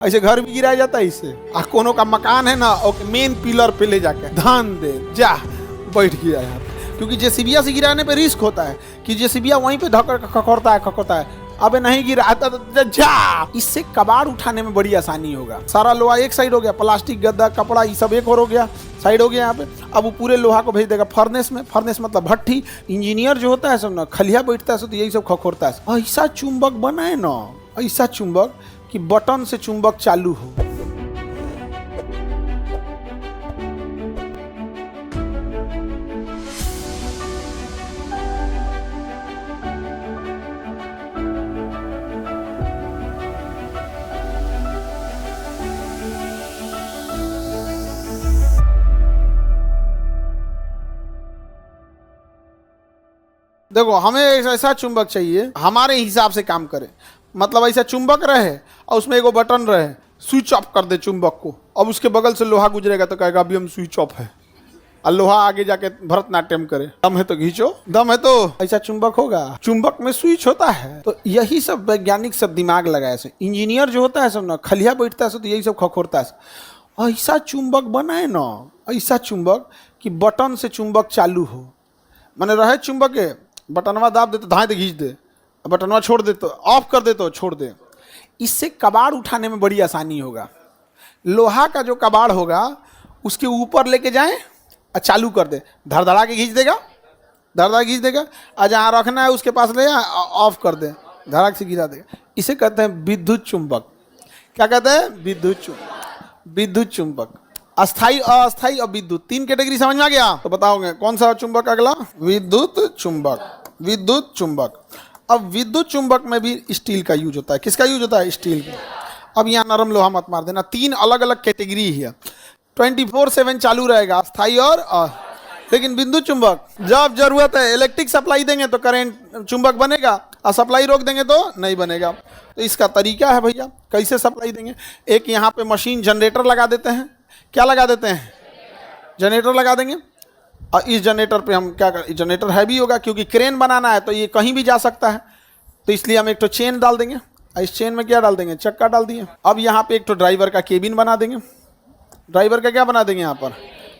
ऐसे घर भी गिराया जाता है इससे। कोनो का मकान है ना, ओके, मेन पिलर पे ले जाके धान दे जा बैठ गया यहाँ पे, क्योंकि जेसीबिया से गिराने पे रिस्क होता है कि जेसीबिया वहीं पे धक्कर खखोरता है। अबे नहीं गिरा तो जा। इससे कबाड़ उठाने में बड़ी आसानी होगा। सारा लोहा एक साइड हो गया, प्लास्टिक, गद्दा, कपड़ा, ये सब एक और हो गया, साइड हो गया यहाँ पे। अब वो पूरे लोहा को भेज देगा फर्नेस में। फर्नेस मतलब भट्ठी। इंजीनियर जो होता है सब ना खलिया बैठता है तो यही सब खखोरता है। ऐसा चुंबक बनाए ना, ऐसा चुंबक कि बटन से चुंबक चालू हो। देखो, हमें ऐसा चुंबक चाहिए हमारे हिसाब से काम करे। मतलब ऐसा चुंबक रहे और उसमें एगो बटन रहे, स्विच ऑफ कर दे चुंबक को। अब उसके बगल से लोहा गुजरेगा तो कहेगा अभी हम स्विच ऑफ है, और लोहा आगे जाके भरतनाट्यम करे। दम है तो खींचो, दम है तो ऐसा चुंबक होगा। चुंबक में स्विच होता है। तो यही सब वैज्ञानिक सब दिमाग लगाए से। इंजीनियर जो होता है सब ना खलिया बैठता है तो यही सब खखोरता है। ऐसा चुंबक बनाए ना, ऐसा चुंबक कि बटन से चुंबक चालू हो। मैंने रहे चुंबक के बटनवा दाब दे तो धाए खींच दे, बटनवा छोड़ दे तो ऑफ कर दे तो छोड़ दे। इससे कबाड़ उठाने में बड़ी आसानी होगा। लोहा का जो कबाड़ होगा उसके ऊपर लेके जाएं और चालू कर दे, धड़धड़ा के खींच देगा, धड़धड़ा खींच देगा। और जहाँ रखना है उसके पास ले ऑफ कर दे, धड़ाक से गिरा देगा। इसे कहते हैं विद्युत चुंबक। क्या कहते हैं? विद्युत चुंबक। विद्युत चुंबक अस्थाई, अस्थाई और विद्युत, तीन कैटेगरी समझ में आ गया? तो बताओगे कौन सा चुंबक अगला? विद्युत चुंबक। विद्युत चुंबक। अब विद्युत चुंबक में भी स्टील का यूज होता है। किसका यूज होता है? स्टील का। अब यहाँ नरम लोहा मत मार देना। तीन अलग अलग कैटेगरी है, 24/7 चालू रहेगा, अस्थाई और लेकिन विद्युत चुंबक जब जरूरत है इलेक्ट्रिक सप्लाई देंगे तो करंट चुंबक बनेगा, और सप्लाई रोक देंगे तो नहीं बनेगा। तो इसका तरीका है भैया, कैसे सप्लाई देंगे। एक यहाँ पे मशीन जनरेटर लगा देते हैं। क्या लगा देते हैं? जनरेटर लगा देंगे। और इस जनरेटर पे हम क्या कर, जनरेटर हैवी होगा क्योंकि क्रेन बनाना है तो ये कहीं भी जा सकता है, तो इसलिए हम एक तो चेन डाल देंगे। इस चेन में क्या डाल देंगे? चक्का डाल दिए। अब यहाँ पे एक तो ड्राइवर का केबिन बना देंगे। ड्राइवर का क्या बना देंगे? यहाँ पर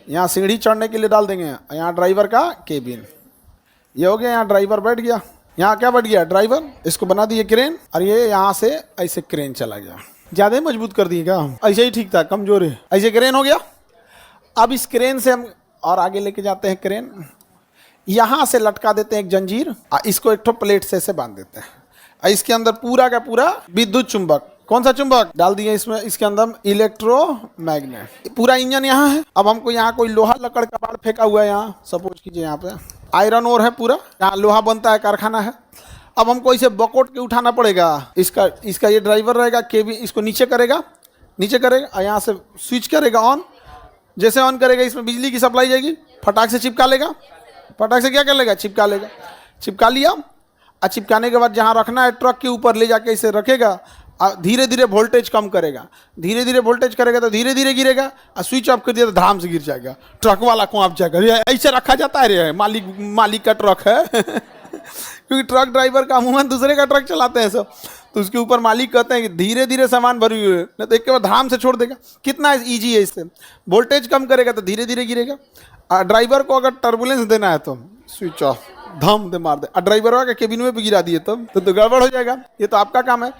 यहाँ सीढ़ी चढ़ने के लिए डाल देंगे, यहाँ ड्राइवर का केबिन। ये हो गया, यहाँ ड्राइवर बैठ गया। यहाँ क्या बैठ गया? ड्राइवर। इसको बना दिए क्रेन, और ये यहाँ से ऐसे क्रेन चला गया। ज़्यादा ही मजबूत कर दिए क्या? ऐसे ही ठीक था, कमजोर है। ऐसे क्रेन हो गया। अब इस क्रेन से हम और आगे लेके जाते हैं। क्रेन यहाँ से लटका देते हैं एक जंजीर, और इसको एक ठो प्लेट से बांध देते हैं। और इसके अंदर पूरा का पूरा विद्युत चुंबक। कौन सा चुंबक डाल दिए इसमें? इसके अंदर इलेक्ट्रोमैग्नेट। पूरा इंजन यहाँ है। अब हमको यहाँ कोई लोहा लकड़ कबाड़ फेंका हुआ है, यहाँ सपोज कीजिए यहाँ पे आयरन ओर है, पूरा यहाँ लोहा बनता है, कारखाना है। अब हमको इसे बकोट के उठाना पड़ेगा। इसका ये ड्राइवर रहेगा, केबिन इसको नीचे करेगा, और यहाँ से स्विच करेगा ऑन। जैसे ऑन करेगा इसमें बिजली की सप्लाई जाएगी, फटाक से चिपका लेगा। फटाक से क्या कर लेगा? चिपका लेगा। चिपका लिया, और चिपकाने के बाद जहाँ रखना है ट्रक के ऊपर ले जाके इसे रखेगा, और धीरे धीरे वोल्टेज कम करेगा। धीरे धीरे वोल्टेज करेगा तो धीरे धीरे गिरेगा, और स्विच ऑफ कर दिया तो धड़ाम से गिर जाएगा। ट्रक वाला कौन जाएगा? ऐसे रखा जाता है रे, मालिक का ट्रक है क्योंकि ट्रक ड्राइवर का अमूमन दूसरे का ट्रक चलाते हैं सब, तो उसके ऊपर मालिक कहते हैं कि धीरे धीरे सामान भरी हुई है, नहीं तो एक के बाद धाम से छोड़ देगा। कितना ईजी है इससे। वोल्टेज कम करेगा तो धीरे धीरे गिरेगा। ड्राइवर को अगर टर्बुलेंस देना है तो स्विच ऑफ, धम दे मार दे। ड्राइवर के केबिन में भी गिरा दिए तब तो गड़बड़ हो जाएगा। ये तो आपका काम है।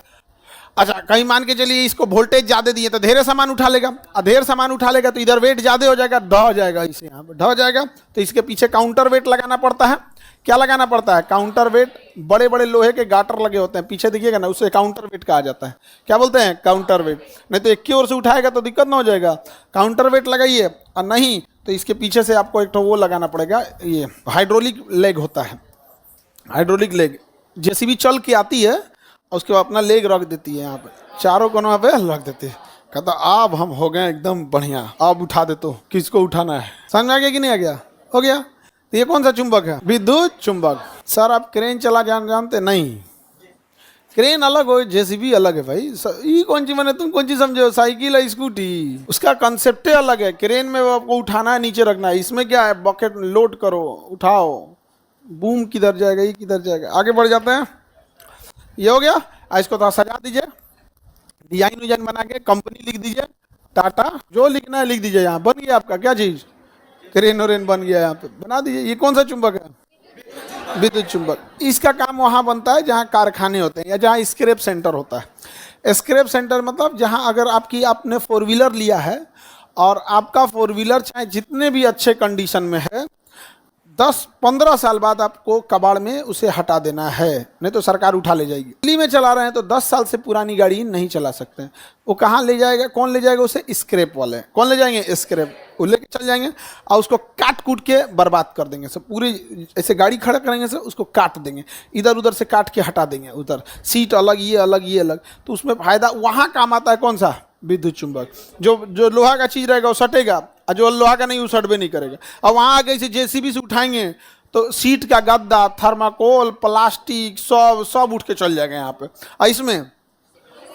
अच्छा, कहीं मान के चलिए इसको वोल्टेज ज्यादा दिए तो ढेर सामान उठा लेगा, और ढेर सामान उठा लेगा तो इधर वेट ज्यादा हो जाएगा, ढह जाएगा, इसे यहाँ पे ढह जाएगा। तो इसके पीछे काउंटर वेट लगाना पड़ता है। क्या लगाना पड़ता है? Counter wait. बड़े बड़े लोहे के गाटर लगे होते हैं, पीछे देखिएगा ना, उससे काउंटर वेट कहा जाता है। क्या बोलते हैं? Counter wait. नहीं तो एक की ओर से उठाएगा तो दिक्कत ना हो जाएगा। काउंटर वेट लगाइए, और नहीं तो इसके पीछे से आपको एक तो वो लगाना पड़ेगा, ये हाइड्रोलिक लेग होता है। हाइड्रोलिक लेग जेसीबी चल के आती है, उसके बाद अपना लेग रख देती है यहाँ पे, चारों कोनों पे रख देती है। कहता अब हम हो गए एकदम बढ़िया, अब उठा दे तो किसको उठाना है। समझ में आ गया कि नहीं आ गया? हो गया। तो ये कौन सा चुंबक है? विद्युत चुंबक। सर आप क्रेन चला जानते नहीं? क्रेन अलग हो, जेसीबी अलग है भाई। ये कौन सी मैंने, तुम कौन सी समझे? साइकिल है, स्कूटी, उसका कंसेप्ट अलग है। क्रेन में आपको उठाना है, नीचे रखना है। इसमें क्या है? बकेट लोड करो, उठाओ, बूम किधर जाएगा, ये किधर जाएगा। आगे बढ़ जाते हैं। ये हो गया। इसको थोड़ा सजा दीजिए, डिजाइन विजाइन बना के कंपनी लिख दीजिए, टाटा, जो लिखना है लिख दीजिए, यहाँ बन गया आपका क्या चीज, क्रेन ओरेन बन गया, यहाँ पे बना दीजिए। ये कौन सा चुंबक है? विद्युत चुंबक। इसका काम वहाँ बनता है जहाँ कारखाने होते हैं या जहाँ स्क्रैप सेंटर होता है। स्क्रैप सेंटर मतलब जहाँ अगर आपने 4 व्हीलर लिया है और आपका 4 व्हीलर चाहे जितने भी अच्छे कंडीशन में है, 10-15 साल बाद आपको कबाड़ में उसे हटा देना है, नहीं तो सरकार उठा ले जाएगी। दिल्ली में चला रहे हैं तो 10 साल से पुरानी गाड़ी नहीं चला सकते। वो कहाँ ले जाएगा, कौन ले जाएगा उसे? स्क्रैप वाले। कौन ले जाएंगे? स्क्रैप। वो लेके चल जाएंगे और उसको काट कूट के बर्बाद कर देंगे सब, पूरी ऐसे गाड़ी खड़ा करेंगे से उसको काट देंगे, इधर उधर से काट के हटा देंगे, उधर सीट अलग, ये अलग, ये अलग। तो उसमें फायदा वहाँ काम आता है कौन सा? विद्युत चुंबक। जो लोहा का चीज रहेगा वो सटेगा और जो लोहा का नहीं वो सटबे नहीं करेगा। और वहाँ आगे से जेसीबी से उठाएंगे तो सीट का गद्दा, थर्माकोल, प्लास्टिक सब उठ के चल जाएगा यहाँ पे। और इसमें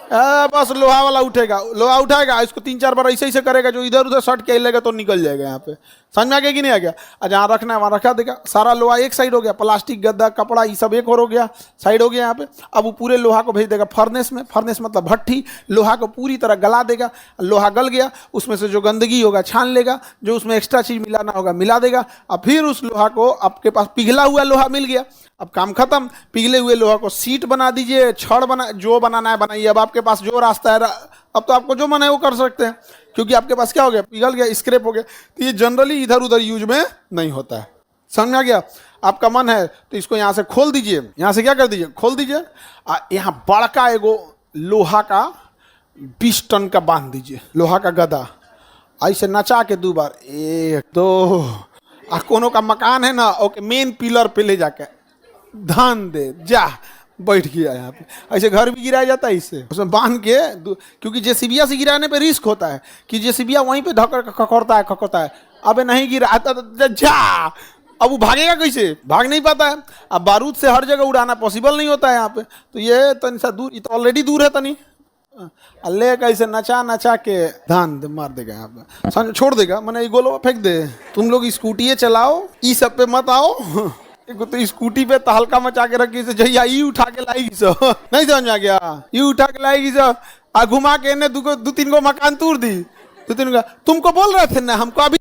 बस लोहा वाला उठेगा, लोहा उठाएगा, इसको 3-4 बार ऐसे ऐसे करेगा, जो इधर उधर सट के हिलेगा तो निकल जाएगा यहाँ पे। समझ में आ गया कि नहीं आ गया? और जहाँ रखना है वहाँ रखा देगा। सारा लोहा एक साइड हो गया, प्लास्टिक, गद्दा, कपड़ा, ये सब एक और हो गया, साइड हो गया यहाँ पे। अब वो पूरे लोहा को भेज देगा फर्नेस में। फर्नेस मतलब भट्ठी। लोहा को पूरी तरह गला देगा। लोहा गल गया, उसमें से जो गंदगी होगा छान लेगा, जो उसमें एक्स्ट्रा चीज मिलाना होगा मिला देगा। और फिर उस लोहा को, आपके पास पिघला हुआ लोहा मिल गया, अब काम खत्म। पिघले हुए लोहा को सीट बना दीजिए, छड़ बना, जो बनाना है बनाइए। अब आपके पास जो रास्ता है, अब तो आपको जो मन है वो कर सकते हैं, क्योंकि आपके पास क्या हो गया? पिघल गया, स्क्रैप हो गया। तो ये जनरली इधर उधर यूज में नहीं होता है। समझ में आ गया? आपका मन है तो इसको यहाँ से खोल दीजिए, यहाँ से क्या कर दीजिए? खोल दीजिए। यहाँ बड़का एगो लोहा का 20 टन का बांध दीजिए, लोहा का गदा। ऐसे नचा के 2 बार, 1 2, कोनो का मकान है ना, ओके, मेन पिलर पे ले जाके धान दे, जा बैठ गया यहाँ पे। ऐसे घर भी गिराया जाता है इससे, उसमें बांध के, क्योंकि जेसीबिया से गिराने पे रिस्क होता है कि जेसीबिया वहीं पे धक्का खकोरता है। अबे नहीं गिरा तो जा, अब वो भागेगा कैसे? भाग नहीं पाता है। अब बारूद से हर जगह उड़ाना पॉसिबल नहीं होता है यहाँ पे, तो ये तनी सा दूर, ये तो ऑलरेडी दूर है तनी, ले कैसे नचा के धान मार देगा यहाँ पे, छोड़ देगा, मैंने ये गोलो फेंक दे। तुम लोग स्कूटी चलाओ, ई सब पे मत आओ। तो स्कूटी पे तहलका मचा के रखी से जहिया ई उठा के लाएगी सब, नहीं समझ में आ गया? ई उठा के लाएगी सब, आ घुमा के ने 2-3 गो मकान तोड़ दी। 2-3 गो तुमको बोल रहे थे ना, हमको अभी